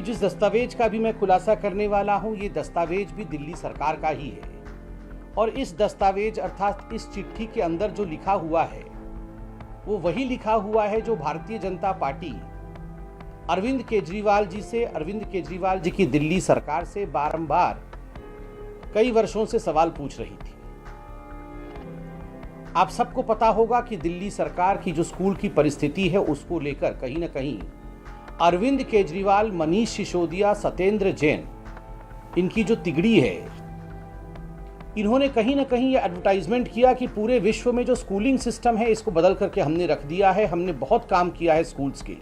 जिस दस्तावेज का भी मैं खुलासा करने वाला हूं, ये दस्तावेज भी दिल्ली सरकार का ही है और इस दस्तावेज अर्थात इस चिट्ठी के अंदर जो लिखा हुआ है वो वही लिखा हुआ है जो भारतीय जनता पार्टी अरविंद केजरीवाल जी की दिल्ली सरकार से बारंबार कई वर्षों से सवाल पूछ रही थी। आप सबको पता होगा कि दिल्ली सरकार की जो स्कूल की परिस्थिति है उसको लेकर कहीं ना कहीं अरविंद केजरीवाल, मनीष सिसोदिया, सत्येंद्र जैन, इनकी जो तिगड़ी है, इन्होंने कहीं ना कहीं ये एडवर्टाइजमेंट किया कि पूरे विश्व में जो स्कूलिंग सिस्टम है इसको बदल करके हमने रख दिया है, हमने बहुत काम किया है स्कूल्स के लिए।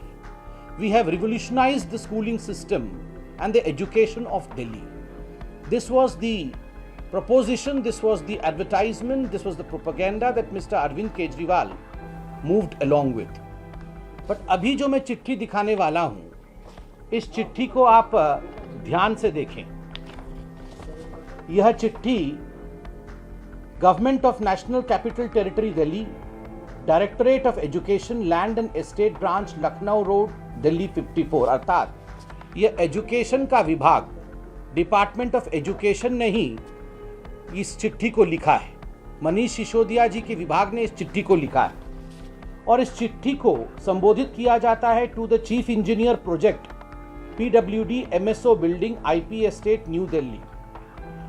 We have revolutionised the schooling system and the education of Delhi. This was the proposition, this was the advertisement, this was the propaganda that Mr. Arvind Kejriwal moved along with. But अभी जो मैं चिट्ठी दिखाने वाला हूं, इस चिट्ठी को आप ध्यान से देखें। यह चिट्ठी government of national capital territory Delhi, directorate of education, land and estate branch, Lucknow road, Delhi 54, अर्थात यह एजुकेशन का विभाग, डिपार्टमेंट ऑफ एजुकेशन ने ही इस चिट्ठी को लिखा है। मनीष सिसोदिया जी के विभाग ने इस चिट्ठी को लिखा है और इस चिट्ठी को संबोधित किया जाता है to the chief engineer project, PWD MSO बिल्डिंग, IP एस्टेट, न्यू दिल्ली।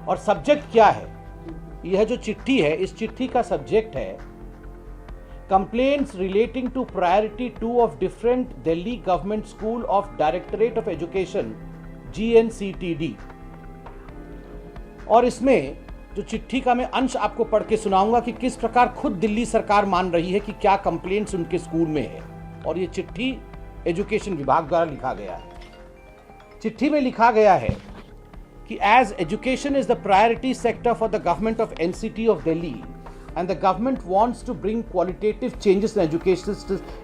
और सब्जेक्ट क्या है? यह जो चिट्ठी है, इस चिट्ठी का सब्जेक्ट है complaints relating to priority 2 of different Delhi government school of directorate of education, GNCTD। और इसमें जो चिट्ठी का मैं अंश आपको पढ़ के सुनाऊंगा कि किस प्रकार खुद दिल्ली सरकार मान रही है कि क्या कंप्लेंट्स उनके स्कूल में है। और ये चिट्ठी एजुकेशन विभाग द्वारा लिखा गया है। चिट्ठी में लिखा गया है कि as education is the priority sector for the government of NCT of Delhi and the government wants to bring qualitative changes in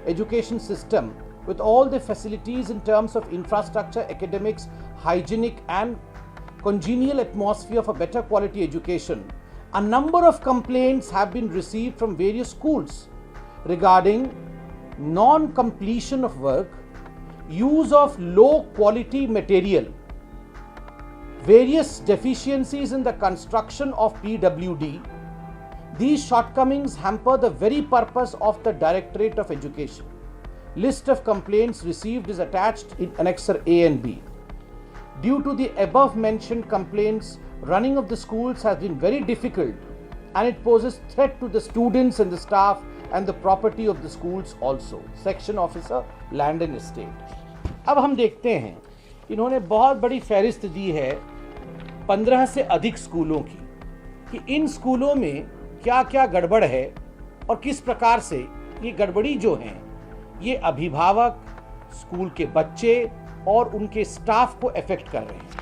education system with all the facilities in terms of infrastructure, academics, hygienic and congenial atmosphere for better quality education. A number of complaints have been received from various schools regarding non-completion of work, use of low quality material, various deficiencies in the construction of PWD. These shortcomings hamper the very purpose of the Directorate of Education. List of complaints received is attached in Annexure A and B. Due to the above mentioned complaints, running of the schools has been very difficult and it poses threat to the students and the staff and the property of the schools also. Section Officer, Land and Estate. अब हम देखते हैं, इन्होंने बहुत बड़ी फहरिस्त दी है 15 से अधिक स्कूलों की कि इन स्कूलों में क्या क्या गड़बड़ है और किस प्रकार से ये गड़बड़ी जो है ये अभिभावक, स्कूल के बच्चे और उनके स्टाफ को अफेक्ट कर रहे हैं।